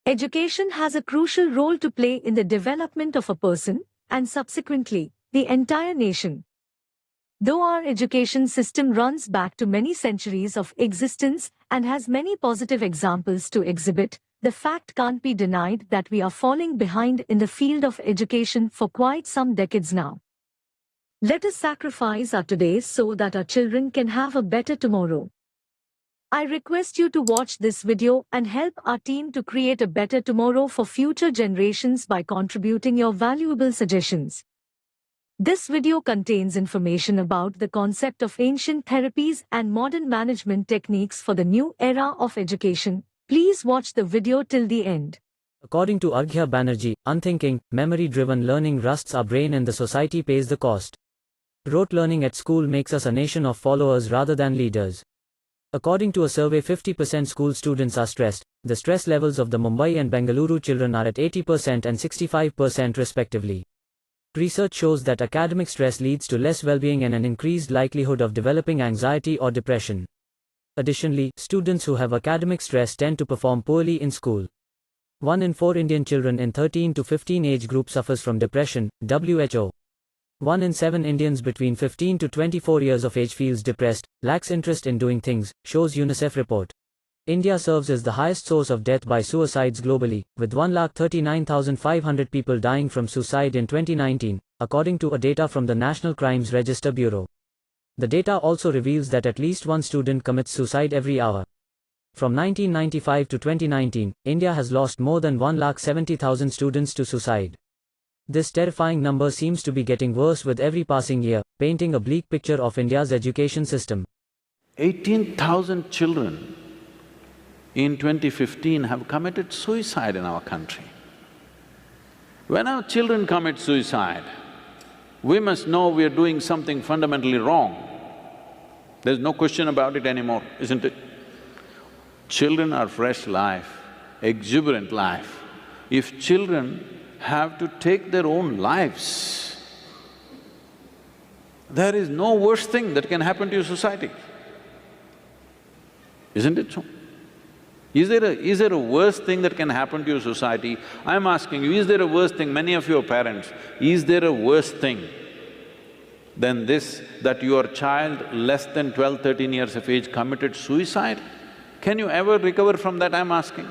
Education has a crucial role to play in the development of a person, and subsequently, the entire nation. Though our education system runs back to many centuries of existence and has many positive examples to exhibit, the fact can't be denied that we are falling behind in the field of education for quite some decades now. Let us sacrifice our today so that our children can have a better tomorrow. I request you to watch this video and help our team to create a better tomorrow for future generations by contributing your valuable suggestions. This video contains information about the concept of ancient therapies and modern management techniques for the new era of education. Please watch the video till the end. According to Arghya Banerjee, unthinking, memory-driven learning rusts our brain and the society pays the cost. Rote learning at school makes us a nation of followers rather than leaders. According to a survey, 50% school students are stressed. The stress levels of the Mumbai and Bengaluru children are at 80% and 65% respectively. Research shows that academic stress leads to less well-being and an increased likelihood of developing anxiety or depression. Additionally, students who have academic stress tend to perform poorly in school. 1 in 4 Indian children in 13 to 15 age group suffers from depression, WHO. 1 in 7 Indians between 15 to 24 years of age feels depressed, lacks interest in doing things, shows UNICEF report. India serves as the highest source of death by suicides globally, with 139,500 people dying from suicide in 2019, according to data from the National Crimes Register Bureau. The data also reveals that at least one student commits suicide every hour. From 1995 to 2019, India has lost more than 170,000 students to suicide. This terrifying number seems to be getting worse with every passing year, painting a bleak picture of India's education system. 18,000 children in 2015 have committed suicide in our country. When our children commit suicide, we must know we are doing something fundamentally wrong. There's no question about it anymore, isn't it? Children are fresh life, exuberant life. If children have to take their own lives, there is no worse thing that can happen to your society. Isn't it so? Is there a worse thing that can happen to your society? I'm asking you, is there a worse thing? Many of your parents, is there a worse thing than this, that your child less than 12, 13 years of age committed suicide? Can you ever recover from that, I'm asking?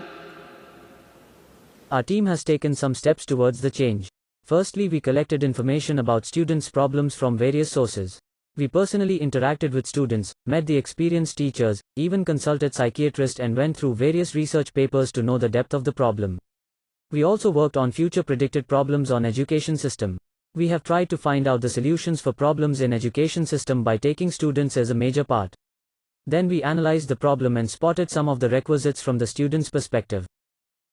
Our team has taken some steps towards the change. Firstly, we collected information about students' problems from various sources. We personally interacted with students, met the experienced teachers, even consulted psychiatrists and went through various research papers to know the depth of the problem. We also worked on future predicted problems on education system. We have tried to find out the solutions for problems in education system by taking students as a major part. Then we analyzed the problem and spotted some of the requisites from the students' perspective.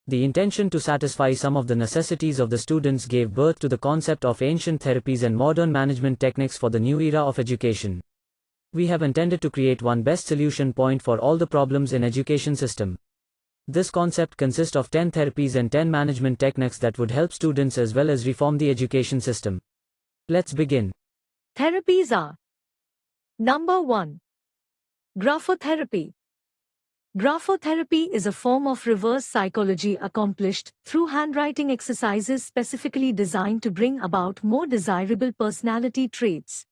The intention to satisfy some of the necessities of the students gave birth to the concept of ancient therapies and modern management techniques for the new era of education. We have intended to create one best solution point for all the problems in education system. This concept consists of 10 therapies and 10 management techniques that would help students as well as reform the education system. Let's begin. Therapies are: Number 1. Graphotherapy. Graphotherapy is a form of reverse psychology accomplished through handwriting exercises specifically designed to bring about more desirable personality traits.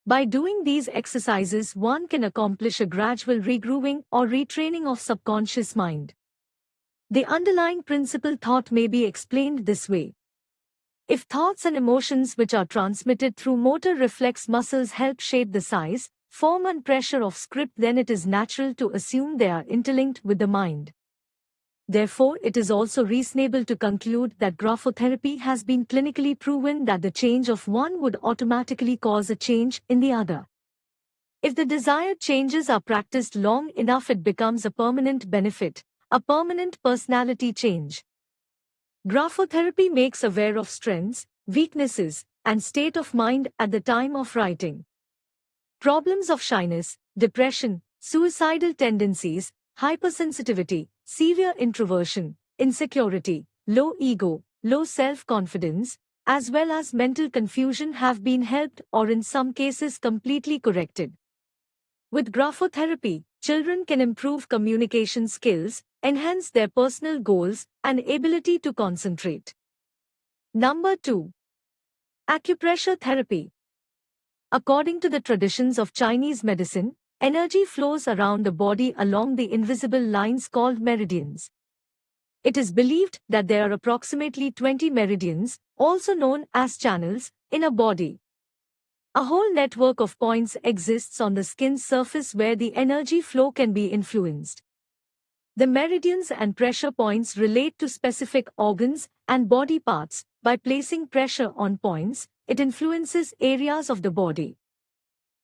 By doing these exercises, one can accomplish a gradual regrooving or retraining of subconscious mind. The underlying principal thought may be explained this way. If thoughts and emotions which are transmitted through motor reflex muscles help shape the size, form and pressure of script, then it is natural to assume they are interlinked with the mind. Therefore, it is also reasonable to conclude that graphotherapy has been clinically proven that the change of one would automatically cause a change in the other. If the desired changes are practiced long enough, it becomes a permanent benefit, a permanent personality change. Graphotherapy makes aware of strengths, weaknesses, and state of mind at the time of writing. Problems of shyness, depression, suicidal tendencies, hypersensitivity, severe introversion, insecurity, low ego, low self-confidence, as well as mental confusion have been helped or in some cases completely corrected. With graphotherapy, children can improve communication skills, enhance their personal goals, and ability to concentrate. Number 2. Acupressure therapy. According to the traditions of Chinese medicine, energy flows around the body along the invisible lines called meridians. It is believed that there are approximately 20 meridians, also known as channels, in a body. A whole network of points exists on the skin's surface where the energy flow can be influenced. The meridians and pressure points relate to specific organs and body parts. By placing pressure on points, it influences areas of the body.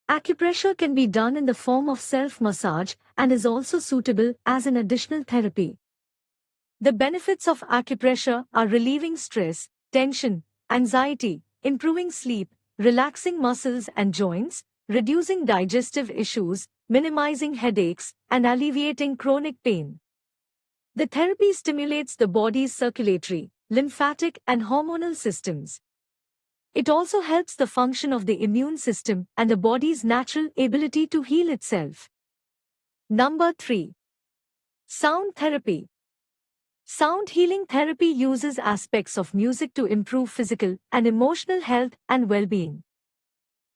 Acupressure can be done in the form of self-massage and is also suitable as an additional therapy. The benefits of acupressure are relieving stress, tension, anxiety, improving sleep, relaxing muscles and joints, reducing digestive issues, minimizing headaches, and alleviating chronic pain. The therapy stimulates the body's circulatory, lymphatic, and hormonal systems. It also helps the function of the immune system and the body's natural ability to heal itself. Number 3. Sound therapy. Sound healing therapy uses aspects of music to improve physical and emotional health and well-being.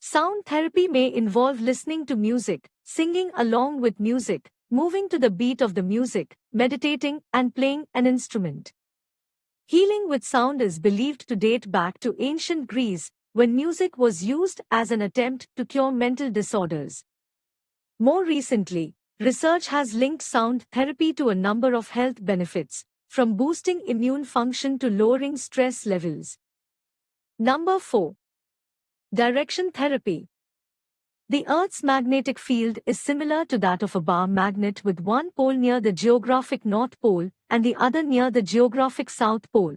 Sound therapy may involve listening to music, singing along with music, moving to the beat of the music, meditating, and playing an instrument. Healing with sound is believed to date back to ancient Greece, when music was used as an attempt to cure mental disorders. More recently, research has linked sound therapy to a number of health benefits, from boosting immune function to lowering stress levels. Number 4. Direction therapy. The Earth's magnetic field is similar to that of a bar magnet, with one pole near the geographic North Pole and the other near the geographic South Pole.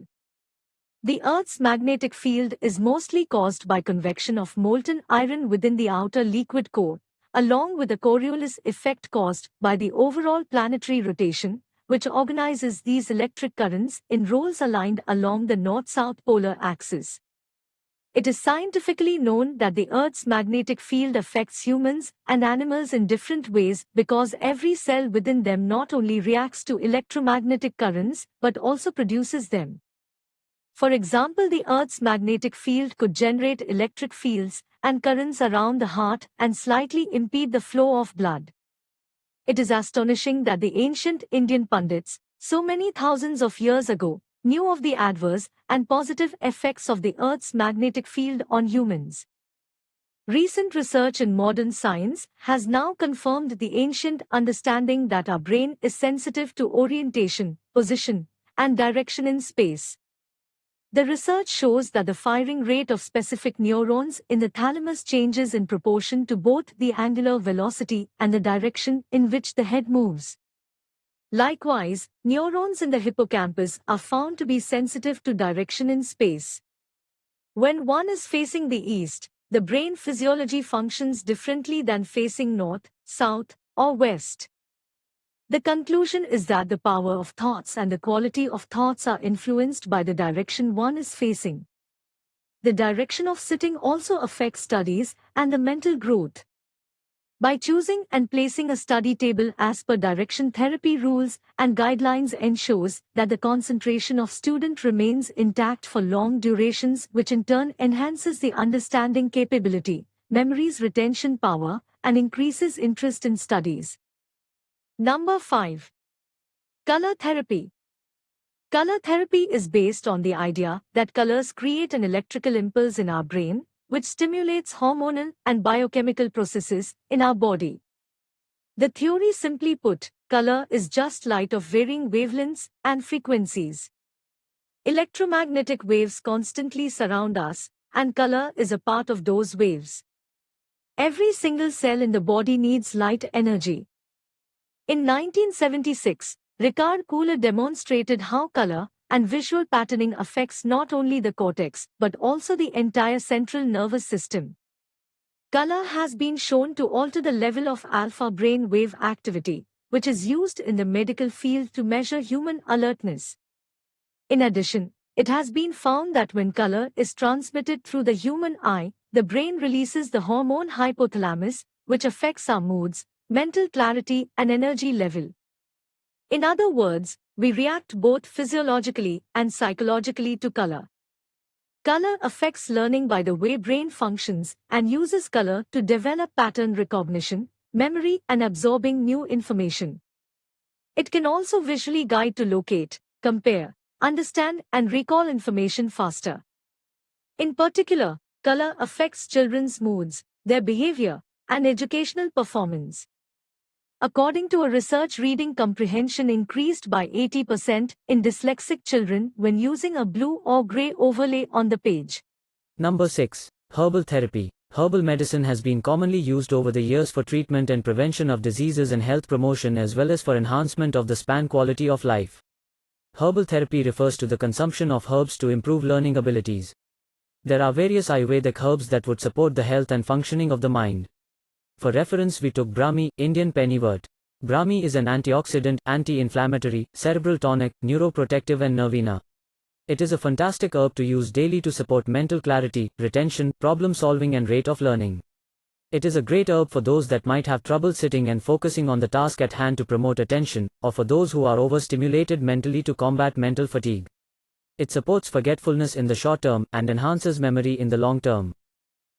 The Earth's magnetic field is mostly caused by convection of molten iron within the outer liquid core, along with a Coriolis effect caused by the overall planetary rotation, which organizes these electric currents in rolls aligned along the north-south polar axis. It is scientifically known that the Earth's magnetic field affects humans and animals in different ways because every cell within them not only reacts to electromagnetic currents but also produces them. For example, the Earth's magnetic field could generate electric fields and currents around the heart and slightly impede the flow of blood. It is astonishing that the ancient Indian Pandits, so many thousands of years ago, knew of the adverse and positive effects of the Earth's magnetic field on humans. Recent research in modern science has now confirmed the ancient understanding that our brain is sensitive to orientation, position, and direction in space. The research shows that the firing rate of specific neurons in the thalamus changes in proportion to both the angular velocity and the direction in which the head moves. Likewise, neurons in the hippocampus are found to be sensitive to direction in space. When one is facing the east, the brain physiology functions differently than facing north, south, or west. The conclusion is that the power of thoughts and the quality of thoughts are influenced by the direction one is facing. The direction of sitting also affects studies and the mental growth. By choosing and placing a study table as per direction therapy rules and guidelines ensures that the concentration of student remains intact for long durations, which in turn enhances the understanding capability, memory's retention power, and increases interest in studies. Number 5. Color therapy. Color therapy is based on the idea that colors create an electrical impulse in our brain, which stimulates hormonal and biochemical processes in our body. The theory, simply put, color is just light of varying wavelengths and frequencies. Electromagnetic waves constantly surround us, and color is a part of those waves. Every single cell in the body needs light energy. In 1976, Ricard Kohler demonstrated how color and visual patterning affects not only the cortex but also the entire central nervous system. Color has been shown to alter the level of alpha brain wave activity, which is used in the medical field to measure human alertness. In addition, it has been found that when color is transmitted through the human eye, the brain releases the hormone hypothalamus, which affects our moods, mental clarity, and energy level. In other words, we react both physiologically and psychologically to color. Color affects learning by the way brain functions and uses color to develop pattern recognition, memory, and absorbing new information. It can also visually guide to locate, compare, understand, and recall information faster. In particular, color affects children's moods, their behavior, and educational performance. According to a research, reading comprehension increased by 80% in dyslexic children when using a blue or gray overlay on the page. Number 6. Herbal therapy. Herbal medicine has been commonly used over the years for treatment and prevention of diseases and health promotion, as well as for enhancement of the span quality of life. Herbal therapy refers to the consumption of herbs to improve learning abilities. There are various Ayurvedic herbs that would support the health and functioning of the mind. For reference, we took Brahmi, Indian pennywort. Brahmi is an antioxidant, anti-inflammatory, cerebral tonic, neuroprotective and nervina. It is a fantastic herb to use daily to support mental clarity, retention, problem solving and rate of learning. It is a great herb for those that might have trouble sitting and focusing on the task at hand to promote attention, or for those who are overstimulated mentally to combat mental fatigue. It supports forgetfulness in the short term and enhances memory in the long term.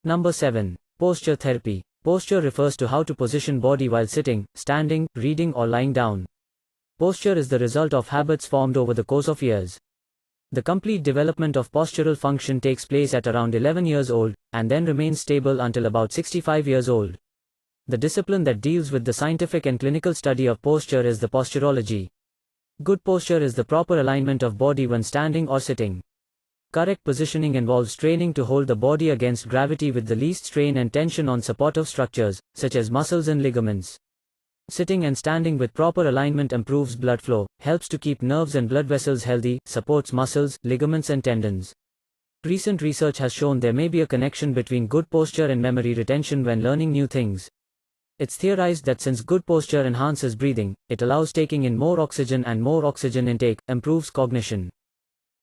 Number 7. Posture therapy. Posture refers to how to position body while sitting, standing, reading or lying down. Posture is the result of habits formed over the course of years. The complete development of postural function takes place at around 11 years old, and then remains stable until about 65 years old. The discipline that deals with the scientific and clinical study of posture is the posturology. Good posture is the proper alignment of body when standing or sitting. Correct positioning involves training to hold the body against gravity with the least strain and tension on supportive structures, such as muscles and ligaments. Sitting and standing with proper alignment improves blood flow, helps to keep nerves and blood vessels healthy, supports muscles, ligaments and tendons. Recent research has shown there may be a connection between good posture and memory retention when learning new things. It's theorized that since good posture enhances breathing, it allows taking in more oxygen, and more oxygen intake improves cognition.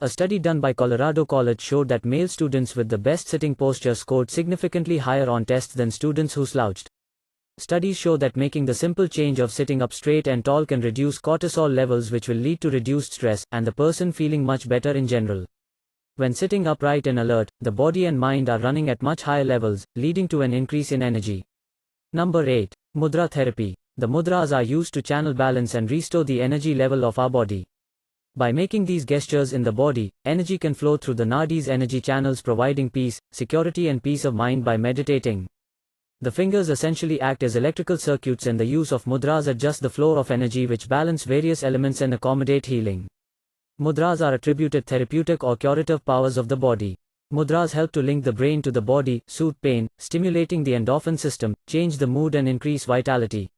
A study done by Colorado College showed that male students with the best sitting posture scored significantly higher on tests than students who slouched. Studies show that making the simple change of sitting up straight and tall can reduce cortisol levels, which will lead to reduced stress and the person feeling much better in general. When sitting upright and alert, the body and mind are running at much higher levels, leading to an increase in energy. Number 8. Mudra therapy. The mudras are used to channel balance and restore the energy level of our body. By making these gestures in the body, energy can flow through the nadis energy channels, providing peace, security and peace of mind by meditating. The fingers essentially act as electrical circuits, and the use of mudras adjusts the flow of energy, which balance various elements and accommodate healing. Mudras are attributed therapeutic or curative powers of the body. Mudras help to link the brain to the body, soothe pain, stimulating the endorphin system, change the mood and increase vitality.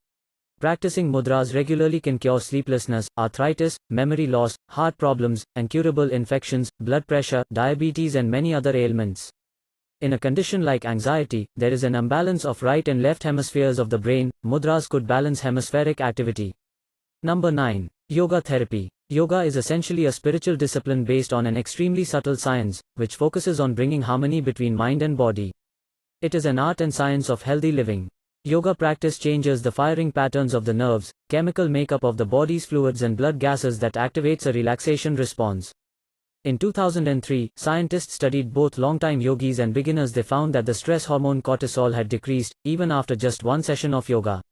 Practicing mudras regularly can cure sleeplessness, arthritis, memory loss, heart problems, incurable infections, blood pressure, diabetes and many other ailments. In a condition like anxiety, there is an imbalance of right and left hemispheres of the brain. Mudras could balance hemispheric activity. Number 9. Yoga therapy. Yoga is essentially a spiritual discipline based on an extremely subtle science, which focuses on bringing harmony between mind and body. It is an art and science of healthy living. Yoga practice changes the firing patterns of the nerves, chemical makeup of the body's fluids and blood gases that activates a relaxation response. In 2003, scientists studied both long-time yogis and beginners. They found that the stress hormone cortisol had decreased, even after just one session of yoga.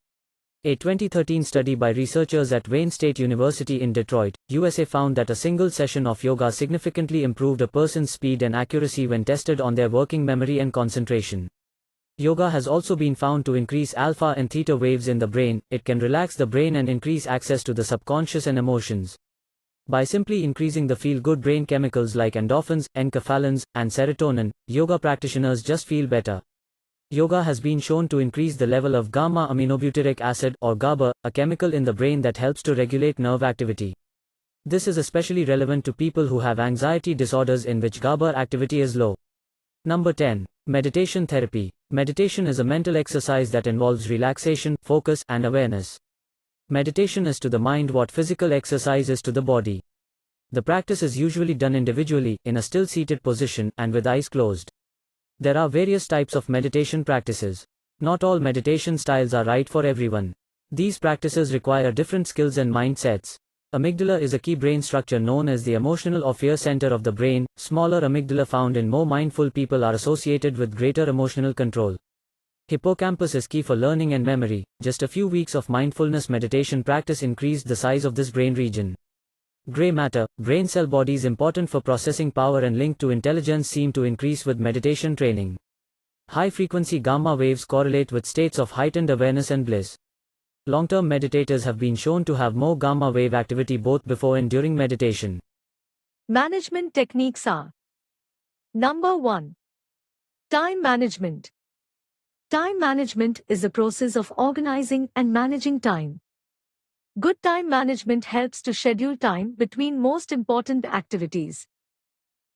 A 2013 study by researchers at Wayne State University in Detroit, USA found that a single session of yoga significantly improved a person's speed and accuracy when tested on their working memory and concentration. Yoga has also been found to increase alpha and theta waves in the brain. It can relax the brain and increase access to the subconscious and emotions. By simply increasing the feel-good brain chemicals like endorphins, enkephalins, and serotonin, yoga practitioners just feel better. Yoga has been shown to increase the level of gamma-aminobutyric acid, or GABA, a chemical in the brain that helps to regulate nerve activity. This is especially relevant to people who have anxiety disorders in which GABA activity is low. Number 10. Meditation therapy. Meditation is a mental exercise that involves relaxation, focus, and awareness. Meditation is to the mind what physical exercise is to the body. The practice is usually done individually, in a still seated position, and with eyes closed. There are various types of meditation practices. Not all meditation styles are right for everyone. These practices require different skills and mindsets. Amygdala is a key brain structure known as the emotional or fear center of the brain. Smaller amygdala found in more mindful people are associated with greater emotional control. Hippocampus is key for learning and memory. Just a few weeks of mindfulness meditation practice increased the size of this brain region. Gray matter, brain cell bodies important for processing power and linked to intelligence seem to increase with meditation training. High-frequency gamma waves correlate with states of heightened awareness and bliss. Long-term meditators have been shown to have more gamma wave activity both before and during meditation. Management techniques are: Number 1. Time management. Time management is the process of organizing and managing time. Good time management helps to schedule time between most important activities.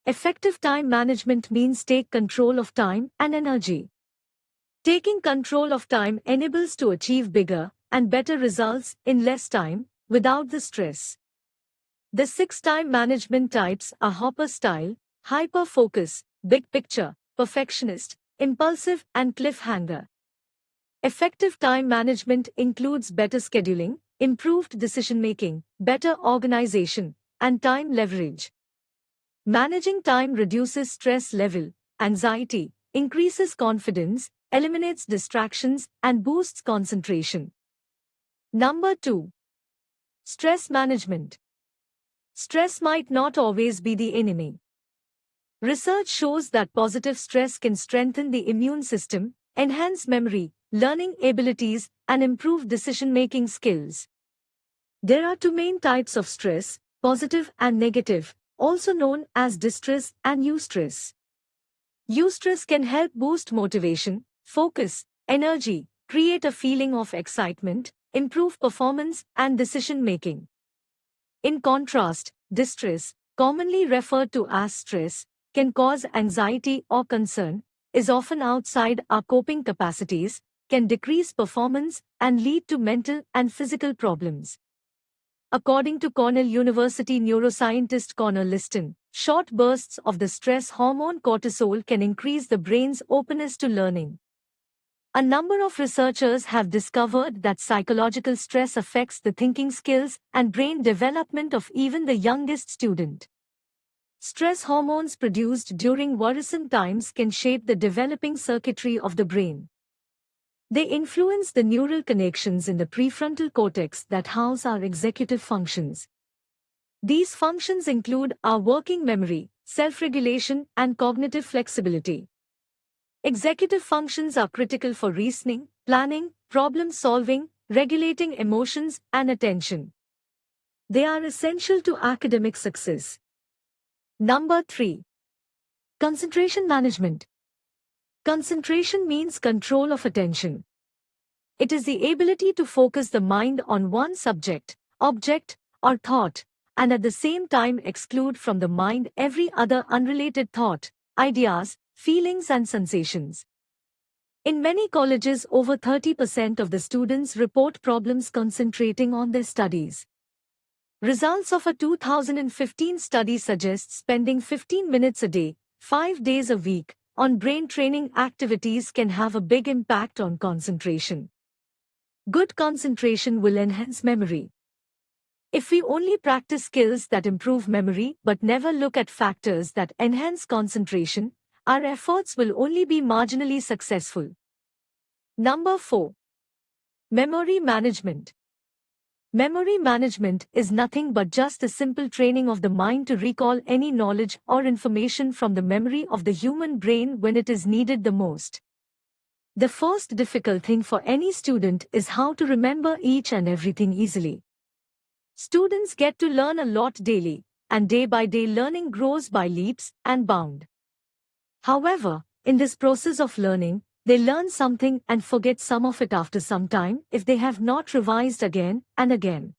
Effective time management means take control of time and energy. Taking control of time enables to achieve bigger and better results in less time, without the stress. The 6 time management types are Hopper style, hyper-focus, big picture, perfectionist, impulsive and cliffhanger. Effective time management includes better scheduling, improved decision-making, better organization, and time leverage. Managing time reduces stress level, anxiety, increases confidence, eliminates distractions, and boosts concentration. Number 2. Stress management. Stress might not always be the enemy. Research shows that positive stress can strengthen the immune system, enhance memory, learning abilities, and improve decision-making skills. There are 2 main types of stress, positive and negative, also known as distress and eustress. Eustress can help boost motivation, focus, energy, create a feeling of excitement, improve performance and decision-making. In contrast, distress, commonly referred to as stress, can cause anxiety or concern, is often outside our coping capacities, can decrease performance, and lead to mental and physical problems. According to Cornell University neuroscientist Connor Liston, short bursts of the stress hormone cortisol can increase the brain's openness to learning. A number of researchers have discovered that psychological stress affects the thinking skills and brain development of even the youngest student. Stress hormones produced during worrisome times can shape the developing circuitry of the brain. They influence the neural connections in the prefrontal cortex that house our executive functions. These functions include our working memory, self-regulation, and cognitive flexibility. Executive functions are critical for reasoning, planning, problem-solving, regulating emotions, and attention. They are essential to academic success. Number 3. Concentration management. Concentration means control of attention. It is the ability to focus the mind on one subject, object, or thought, and at the same time exclude from the mind every other unrelated thought, ideas, feelings and sensations. In many colleges, over 30% of the students report problems concentrating on their studies. Results of a 2015 study suggest spending 15 minutes a day, 5 days a week, on brain training activities can have a big impact on concentration. Good concentration will enhance memory. If we only practice skills that improve memory but never look at factors that enhance concentration, our efforts will only be marginally successful. Number 4. Memory management. Memory management is nothing but just a simple training of the mind to recall any knowledge or information from the memory of the human brain when it is needed the most. The first difficult thing for any student is how to remember each and everything easily. Students get to learn a lot daily, and day by day learning grows by leaps and bounds. However, in this process of learning, they learn something and forget some of it after some time if they have not revised again and again.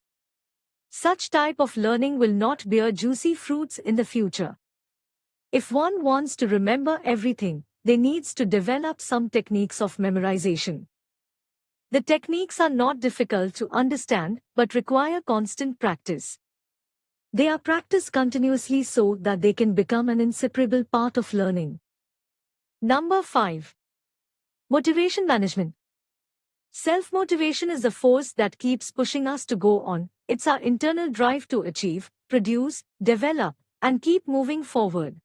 Such type of learning will not bear juicy fruits in the future. If one wants to remember everything, they needs to develop some techniques of memorization. The techniques are not difficult to understand but require constant practice. They are practiced continuously so that they can become an inseparable part of learning. Number 5. Motivation management. Self-motivation is the force that keeps pushing us to go on. It's our internal drive to achieve, produce, develop, and keep moving forward.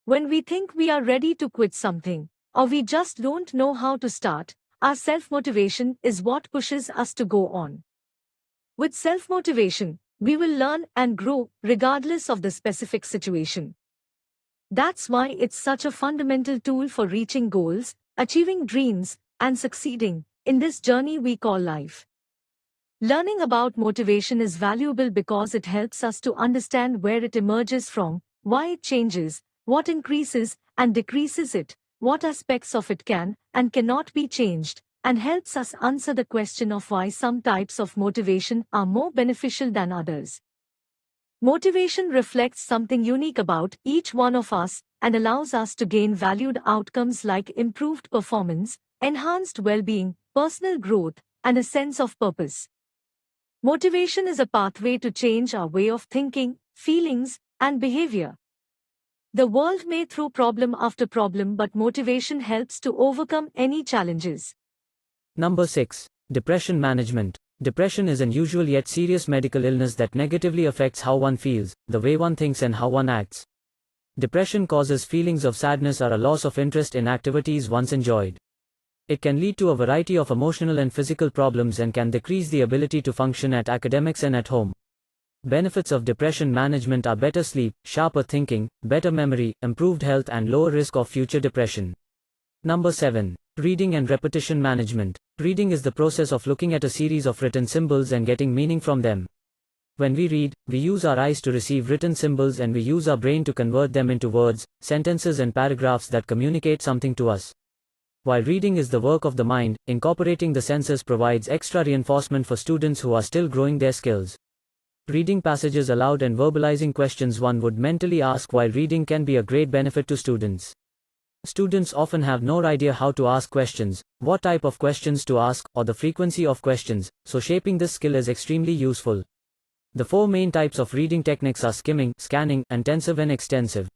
When we think we are ready to quit something, or we just don't know how to start, our self-motivation is what pushes us to go on. With self-motivation, we will learn and grow regardless of the specific situation. That's why it's such a fundamental tool for reaching goals, achieving dreams, and succeeding in this journey we call life. Learning about motivation is valuable because it helps us to understand where it emerges from, why it changes, what increases and decreases it, what aspects of it can and cannot be changed, and helps us answer the question of why some types of motivation are more beneficial than others. Motivation reflects something unique about each one of us and allows us to gain valued outcomes like improved performance, enhanced well-being, personal growth, and a sense of purpose. Motivation is a pathway to change our way of thinking, feelings, and behavior. The world may throw problem after problem, but motivation helps to overcome any challenges. Number 6. Depression management. Depression is an unusual yet serious medical illness that negatively affects how one feels, the way one thinks, and how one acts. Depression causes feelings of sadness or a loss of interest in activities once enjoyed. It can lead to a variety of emotional and physical problems and can decrease the ability to function at academics and at home. Benefits of depression management are better sleep, sharper thinking, better memory, improved health, and lower risk of future depression. Number 7. Reading and repetition management. Reading is the process of looking at a series of written symbols and getting meaning from them. When we read, we use our eyes to receive written symbols and we use our brain to convert them into words, sentences, and paragraphs that communicate something to us. While reading is the work of the mind, incorporating the senses provides extra reinforcement for students who are still growing their skills. Reading passages aloud and verbalizing questions one would mentally ask while reading can be a great benefit to students. Students often have no idea how to ask questions, what type of questions to ask, or the frequency of questions, so shaping this skill is extremely useful. The 4 main types of reading techniques are skimming, scanning, intensive, and extensive.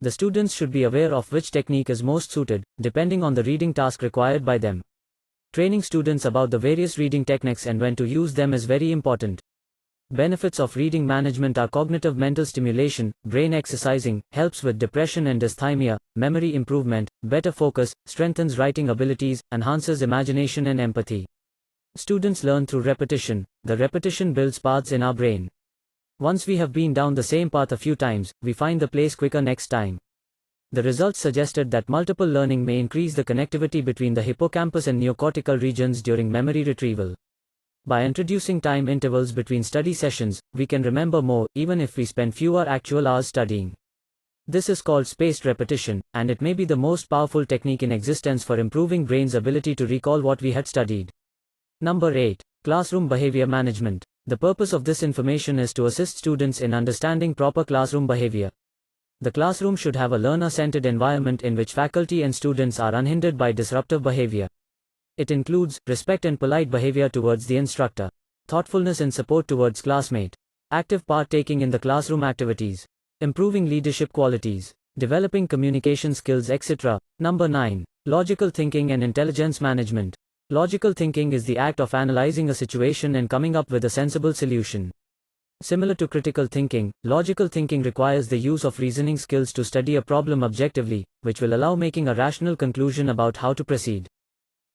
The students should be aware of which technique is most suited, depending on the reading task required by them. Training students about the various reading techniques and when to use them is very important. Benefits of reading management are cognitive mental stimulation, brain exercising, helps with depression and dysthymia, memory improvement, better focus, strengthens writing abilities, enhances imagination and empathy. Students learn through repetition. The repetition builds paths in our brain. Once we have been down the same path a few times, we find the place quicker next time. The results suggested that multiple learning may increase the connectivity between the hippocampus and neocortical regions during memory retrieval. By introducing time intervals between study sessions, we can remember more, even if we spend fewer actual hours studying. This is called spaced repetition, and it may be the most powerful technique in existence for improving brain's ability to recall what we had studied. Number 8. Classroom behavior management. The purpose of this information is to assist students in understanding proper classroom behavior. The classroom should have a learner-centered environment in which faculty and students are unhindered by disruptive behavior. It includes respect and polite behavior towards the instructor, thoughtfulness and support towards classmate, active part-taking in the classroom activities, improving leadership qualities, developing communication skills, etc. Number 9. Logical thinking and intelligence management. Logical thinking is the act of analyzing a situation and coming up with a sensible solution. Similar to critical thinking, logical thinking requires the use of reasoning skills to study a problem objectively, which will allow making a rational conclusion about how to proceed.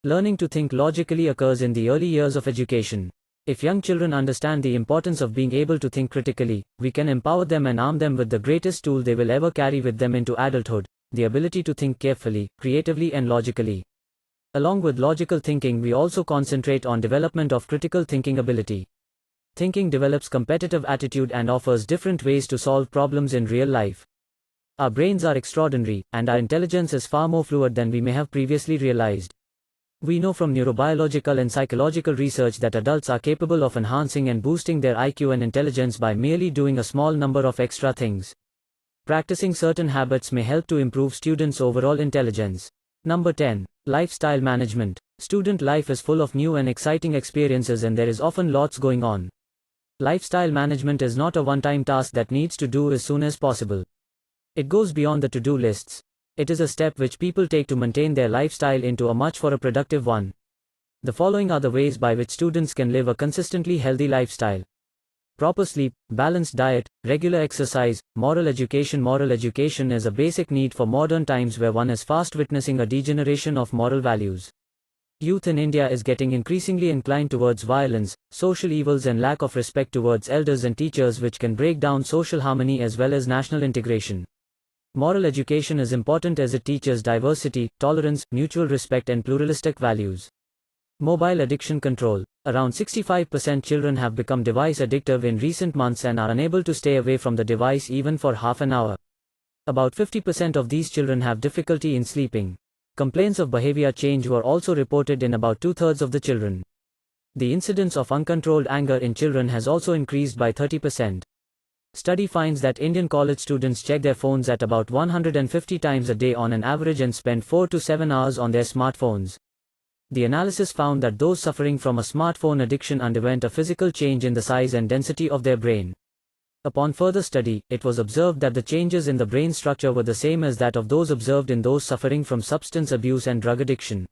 Learning to think logically occurs in the early years of education. If young children understand the importance of being able to think critically, we can empower them and arm them with the greatest tool they will ever carry with them into adulthood, the ability to think carefully, creatively, and logically. Along with logical thinking, we also concentrate on development of critical thinking ability. Thinking develops competitive attitude and offers different ways to solve problems in real life. Our brains are extraordinary, and our intelligence is far more fluid than we may have previously realized. We know from neurobiological and psychological research that adults are capable of enhancing and boosting their IQ and intelligence by merely doing a small number of extra things. Practicing certain habits may help to improve students' overall intelligence. Number 10. Lifestyle management. Student life is full of new and exciting experiences and there is often lots going on. Lifestyle management is not a one-time task that needs to do as soon as possible. It goes beyond the to-do lists. It is a step which people take to maintain their lifestyle into a much more productive one. The following are the ways by which students can live a consistently healthy lifestyle. Proper sleep, balanced diet, regular exercise, moral education. Moral education is a basic need for modern times where one is fast witnessing a degeneration of moral values. Youth in India is getting increasingly inclined towards violence, social evils and lack of respect towards elders and teachers, which can break down social harmony as well as national integration. Moral education is important as it teaches diversity, tolerance, mutual respect and pluralistic values. Mobile addiction control. Around 65% children have become device addictive in recent months and are unable to stay away from the device even for half an hour. About 50% of these children have difficulty in sleeping. Complaints of behavior change were also reported in about 2/3 of the children. The incidence of uncontrolled anger in children has also increased by 30%. Study finds that Indian college students check their phones at about 150 times a day on an average and spend 4 to 7 hours on their smartphones. The analysis found that those suffering from a smartphone addiction underwent a physical change in the size and density of their brain. Upon further study, it was observed that the changes in the brain structure were the same as that of those observed in those suffering from substance abuse and drug addiction.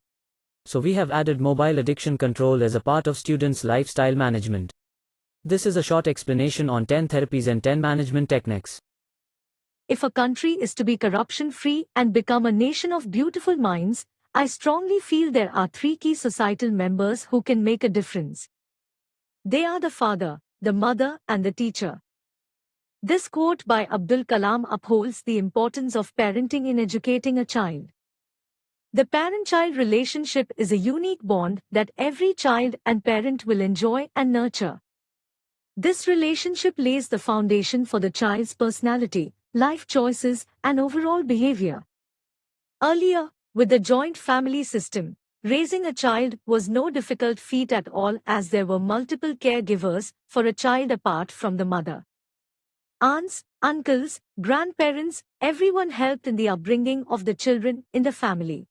So we have added mobile addiction control as a part of students' lifestyle management. This is a short explanation on 10 therapies and 10 management techniques. If a country is to be corruption-free and become a nation of beautiful minds, I strongly feel there are 3 key societal members who can make a difference. They are the father, the mother, and the teacher. This quote by Abdul Kalam upholds the importance of parenting in educating a child. The parent-child relationship is a unique bond that every child and parent will enjoy and nurture. This relationship lays the foundation for the child's personality, life choices, and overall behavior. Earlier, with the joint family system, raising a child was no difficult feat at all as there were multiple caregivers for a child apart from the mother. Aunts, uncles, grandparents, everyone helped in the upbringing of the children in the family.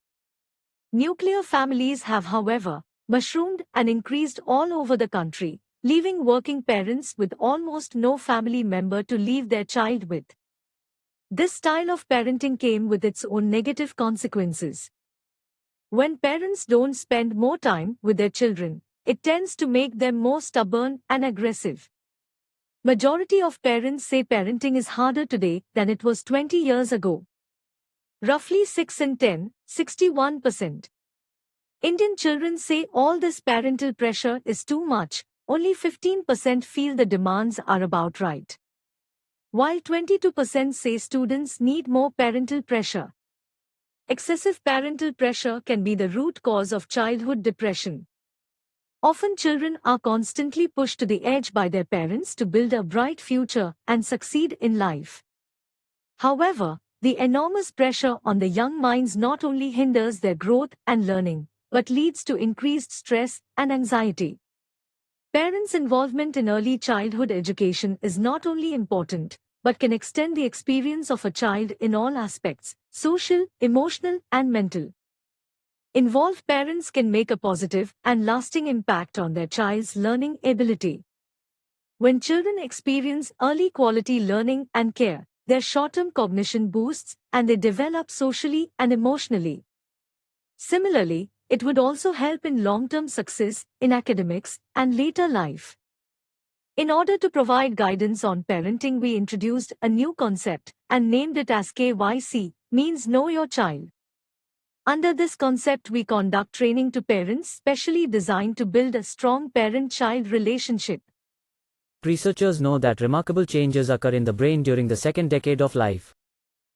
Nuclear families have, however, mushroomed and increased all over the country, leaving working parents with almost no family member to leave their child with. This style of parenting came with its own negative consequences. When parents don't spend more time with their children, it tends to make them more stubborn and aggressive. Majority of parents say parenting is harder today than it was 20 years ago. Roughly 6 in 10, 61%. Indian children say all this parental pressure is too much, only 15% feel the demands are about right. While 22% say students need more parental pressure. Excessive parental pressure can be the root cause of childhood depression. Often children are constantly pushed to the edge by their parents to build a bright future and succeed in life. However, the enormous pressure on the young minds not only hinders their growth and learning, but leads to increased stress and anxiety. Parents' involvement in early childhood education is not only important, but can extend the experience of a child in all aspects, social, emotional, and mental. Involved parents can make a positive and lasting impact on their child's learning ability. When children experience early quality learning and care, their short-term cognition boosts and they develop socially and emotionally. Similarly, it would also help in long-term success in academics and later life. In order to provide guidance on parenting, we introduced a new concept and named it as KYC, means Know Your Child. Under this concept, we conduct training to parents specially designed to build a strong parent-child relationship. Researchers know that remarkable changes occur in the brain during the second decade of life.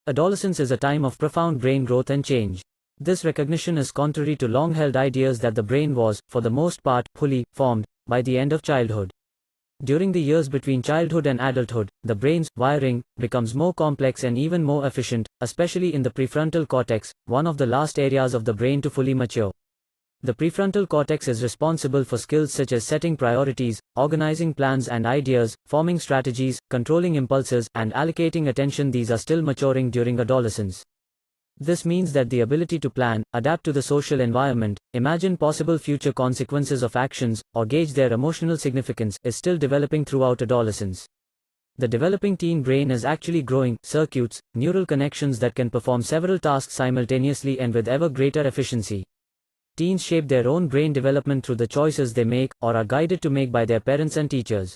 Adolescence is a time of profound brain growth and change. This recognition is contrary to long-held ideas that the brain was, for the most part, fully formed by the end of childhood. During the years between childhood and adulthood, the brain's wiring becomes more complex and even more efficient, especially in the prefrontal cortex, one of the last areas of the brain to fully mature. The prefrontal cortex is responsible for skills such as setting priorities, organizing plans and ideas, forming strategies, controlling impulses, and allocating attention. These are still maturing during adolescence. This means that the ability to plan, adapt to the social environment, imagine possible future consequences of actions, or gauge their emotional significance is still developing throughout adolescence. The developing teen brain is actually growing circuits, neural connections that can perform several tasks simultaneously and with ever greater efficiency. Teens shape their own brain development through the choices they make, or are guided to make by their parents and teachers.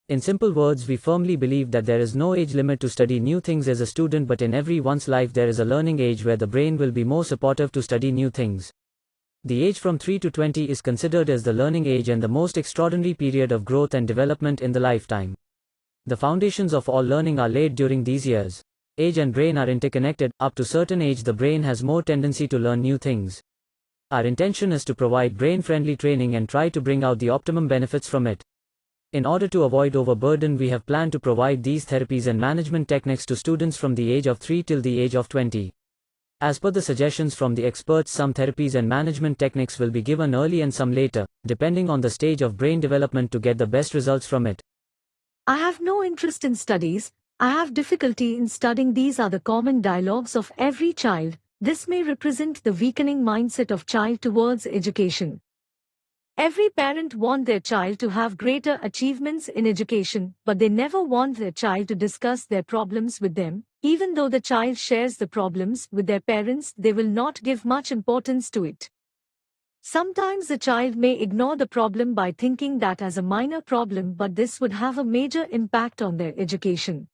In simple words, we firmly believe that there is no age limit to study new things as a student, but in everyone's life there is a learning age where the brain will be more supportive to study new things. The age from 3 to 20 is considered as the learning age and the most extraordinary period of growth and development in the lifetime. The foundations of all learning are laid during these years. Age and brain are interconnected. Up to certain age, the brain has more tendency to learn new things. Our intention is to provide brain-friendly training and try to bring out the optimum benefits from it. In order to avoid overburden, we have planned to provide these therapies and management techniques to students from the age of 3 till the age of 20. As per the suggestions from the experts, some therapies and management techniques will be given early and some later, depending on the stage of brain development to get the best results from it. I have no interest in studies. I have difficulty in studying. These are the common dialogues of every child. This may represent the weakening mindset of child towards education. Every parent wants their child to have greater achievements in education, but they never want their child to discuss their problems with them. Even though the child shares the problems with their parents, they will not give much importance to it. Sometimes the child may ignore the problem by thinking that as a minor problem, but this would have a major impact on their education.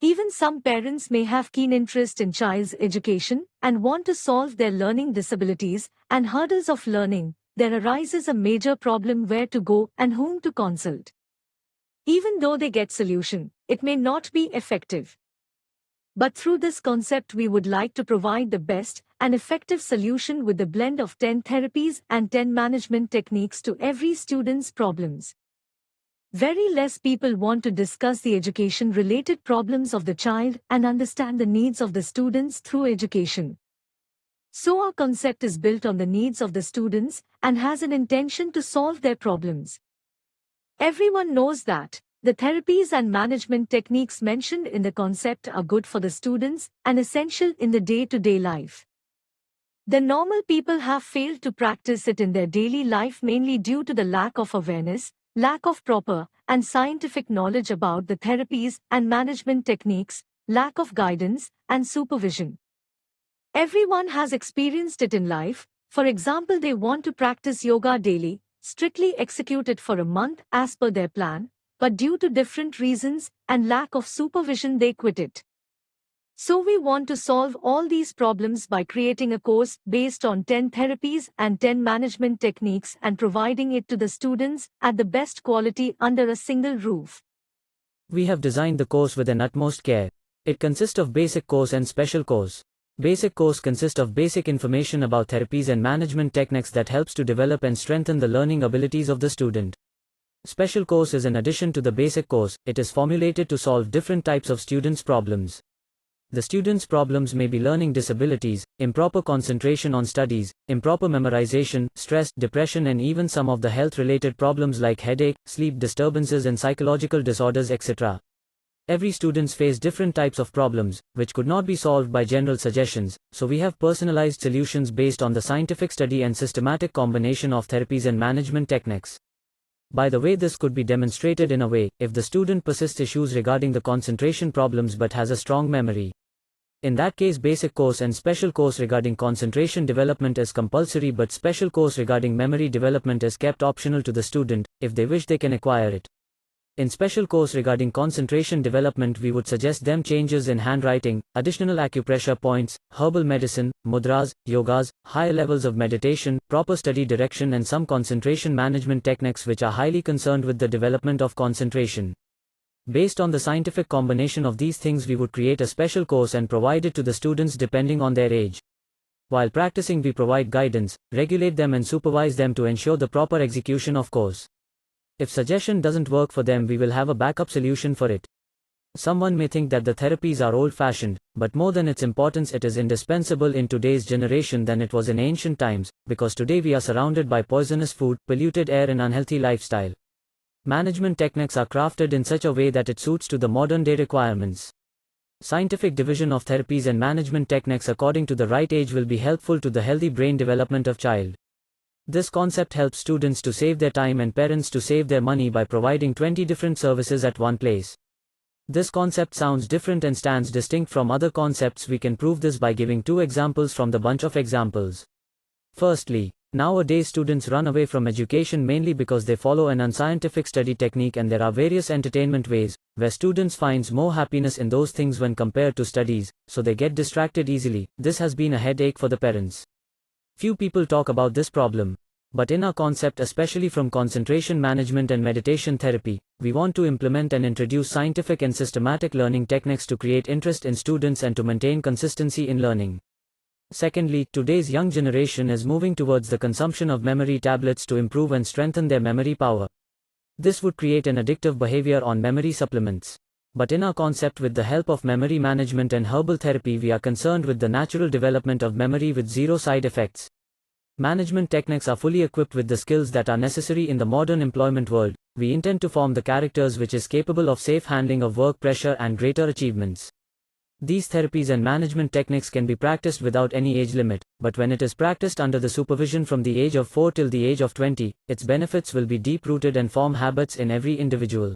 Even some parents may have keen interest in child's education and want to solve their learning disabilities and hurdles of learning. There arises a major problem: where to go and whom to consult. Even though they get solution, it may not be effective. But through this concept, we would like to provide the best and effective solution with the blend of 10 therapies and 10 management techniques to every student's problems. Very less people want to discuss the education-related problems of the child and understand the needs of the students through education. So our concept is built on the needs of the students and has an intention to solve their problems. Everyone knows that the therapies and management techniques mentioned in the concept are good for the students and essential in the day-to-day life. The normal people have failed to practice it in their daily life, mainly due to the lack of awareness, lack of proper and scientific knowledge about the therapies and management techniques, lack of guidance and supervision. Everyone has experienced it in life. For example, they want to practice yoga daily, strictly execute it for a month as per their plan, but due to different reasons and lack of supervision they quit it. So we want to solve all these problems by creating a course based on 10 therapies and 10 management techniques and providing it to the students at the best quality under a single roof. We have designed the course with an utmost care. It consists of basic course and special course. Basic course consists of basic information about therapies and management techniques that helps to develop and strengthen the learning abilities of the student. Special course is in addition to the basic course. It is formulated to solve different types of students' problems. The students' problems may be learning disabilities, improper concentration on studies, improper memorization, stress, depression, and even some of the health-related problems like headache, sleep disturbances, and psychological disorders, etc. Every students face different types of problems, which could not be solved by general suggestions, so we have personalized solutions based on the scientific study and systematic combination of therapies and management techniques. By the way, this could be demonstrated in a way, if the student persists issues regarding the concentration problems but has a strong memory. In that case, basic course and special course regarding concentration development is compulsory, but special course regarding memory development is kept optional to the student. If they wish, they can acquire it. In special course regarding concentration development, we would suggest them changes in handwriting, additional acupressure points, herbal medicine, mudras, yogas, higher levels of meditation, proper study direction, and some concentration management techniques which are highly concerned with the development of concentration. Based on the scientific combination of these things, we would create a special course and provide it to the students depending on their age. While practicing, we provide guidance, regulate them, and supervise them to ensure the proper execution of course. If suggestion doesn't work for them, we will have a backup solution for it. Someone may think that the therapies are old-fashioned, but more than its importance, it is indispensable in today's generation than it was in ancient times, because today we are surrounded by poisonous food, polluted air, and unhealthy lifestyle. Management techniques are crafted in such a way that it suits to the modern-day requirements. Scientific division of therapies and management techniques according to the right age will be helpful to the healthy brain development of child. This concept helps students to save their time and parents to save their money by providing 20 different services at one place. This concept sounds different and stands distinct from other concepts. We can prove this by giving 2 examples from the bunch of examples. Firstly, nowadays students run away from education mainly because they follow an unscientific study technique, and there are various entertainment ways where students finds more happiness in those things when compared to studies, so they get distracted easily. This has been a headache for the parents. Few people talk about this problem. But in our concept, especially from concentration management and meditation therapy, we want to implement and introduce scientific and systematic learning techniques to create interest in students and to maintain consistency in learning. Secondly, today's young generation is moving towards the consumption of memory tablets to improve and strengthen their memory power. This would create an addictive behavior on memory supplements. But in our concept, with the help of memory management and herbal therapy, we are concerned with the natural development of memory with zero side effects. Management techniques are fully equipped with the skills that are necessary in the modern employment world. We intend to form the characters which is capable of safe handling of work pressure and greater achievements. These therapies and management techniques can be practiced without any age limit, but when it is practiced under the supervision from the age of 4 till the age of 20, its benefits will be deep-rooted and form habits in every individual.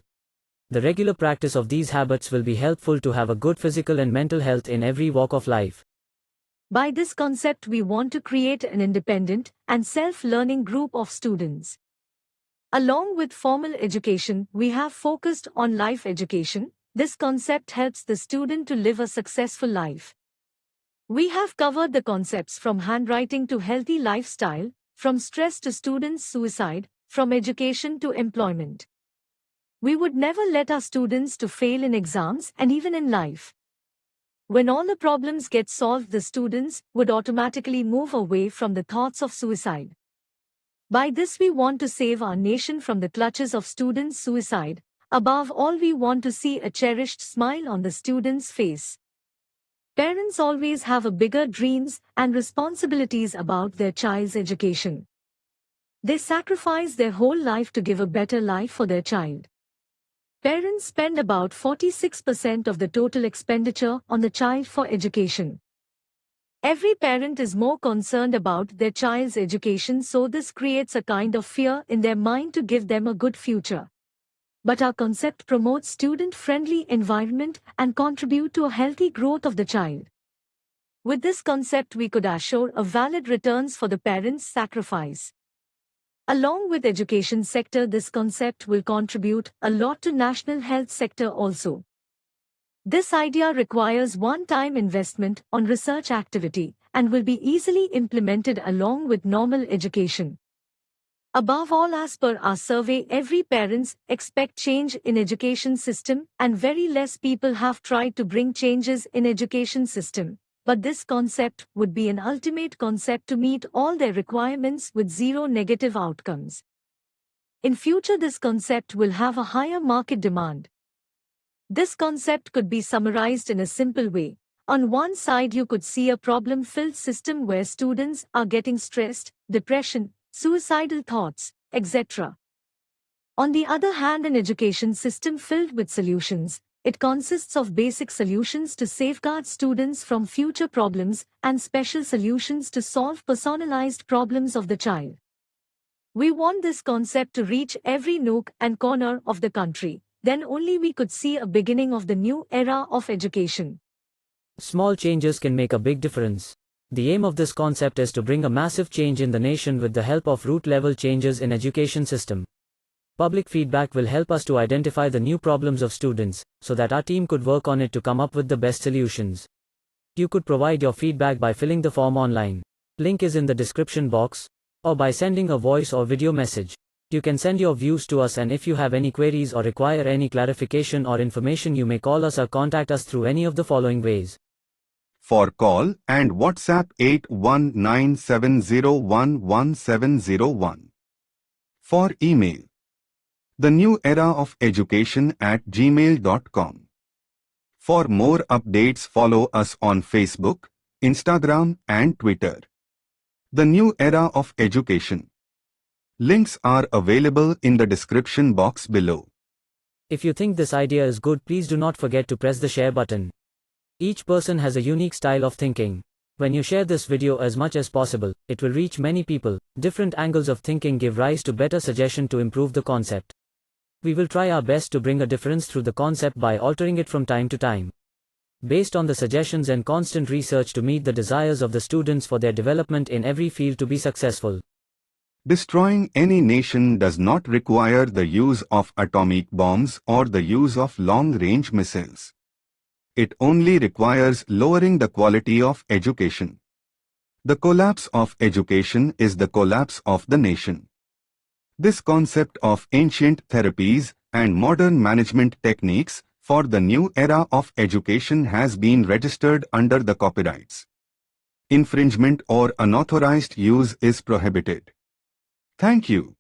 The regular practice of these habits will be helpful to have a good physical and mental health in every walk of life. By this concept, we want to create an independent and self-learning group of students. Along with formal education, we have focused on life education. This concept helps the student to live a successful life. We have covered the concepts from handwriting to healthy lifestyle, from stress to students' suicide, from education to employment. We would never let our students to fail in exams and even in life. When all the problems get solved, the students would automatically move away from the thoughts of suicide. By this, we want to save our nation from the clutches of students' suicide. Above all, we want to see a cherished smile on the student's face. Parents always have a bigger dreams and responsibilities about their child's education. They sacrifice their whole life to give a better life for their child. Parents spend about 46% of the total expenditure on the child for education. Every parent is more concerned about their child's education, so this creates a kind of fear in their mind to give them a good future. But our concept promotes student-friendly environment and contribute to a healthy growth of the child. With this concept, we could assure a valid returns for the parents' sacrifice. Along with education sector, this concept will contribute a lot to national health sector also. This idea requires one-time investment on research activity and will be easily implemented along with normal education. Above all, as per our survey, every parents expect change in education system and very less people have tried to bring changes in education system. But this concept would be an ultimate concept to meet all their requirements with zero negative outcomes. In future, this concept will have a higher market demand. This concept could be summarized in a simple way. On one side, you could see a problem-filled system where students are getting stressed, depression, suicidal thoughts, etc. On the other hand, an education system filled with solutions. It consists of basic solutions to safeguard students from future problems and special solutions to solve personalized problems of the child. We want this concept to reach every nook and corner of the country. Then only we could see a beginning of the new era of education. Small changes can make a big difference. The aim of this concept is to bring a massive change in the nation with the help of root-level changes in education system. Public feedback will help us to identify the new problems of students, so that our team could work on it to come up with the best solutions. You could provide your feedback by filling the form online. Link is in the description box, or by sending a voice or video message. You can send your views to us, and if you have any queries or require any clarification or information, you may call us or contact us through any of the following ways. For call and WhatsApp 8197011701. For email, the new era of education@gmail.com. For more updates, follow us on Facebook, Instagram and Twitter. The new era of education. Links are available in the description box below. If you think this idea is good, please do not forget to press the share button. Each person has a unique style of thinking. When you share this video as much as possible, it will reach many people. Different angles of thinking give rise to better suggestion to improve the concept. We will try our best to bring a difference through the concept by altering it from time to time. based on the suggestions and constant research to meet the desires of the students for their development in every field to be successful. Destroying any nation does not require the use of atomic bombs or the use of long-range missiles. It only requires lowering the quality of education. The collapse of education is the collapse of the nation. This concept of ancient therapies and modern management techniques for the new era of education has been registered under the copyrights. Infringement or unauthorized use is prohibited. Thank you.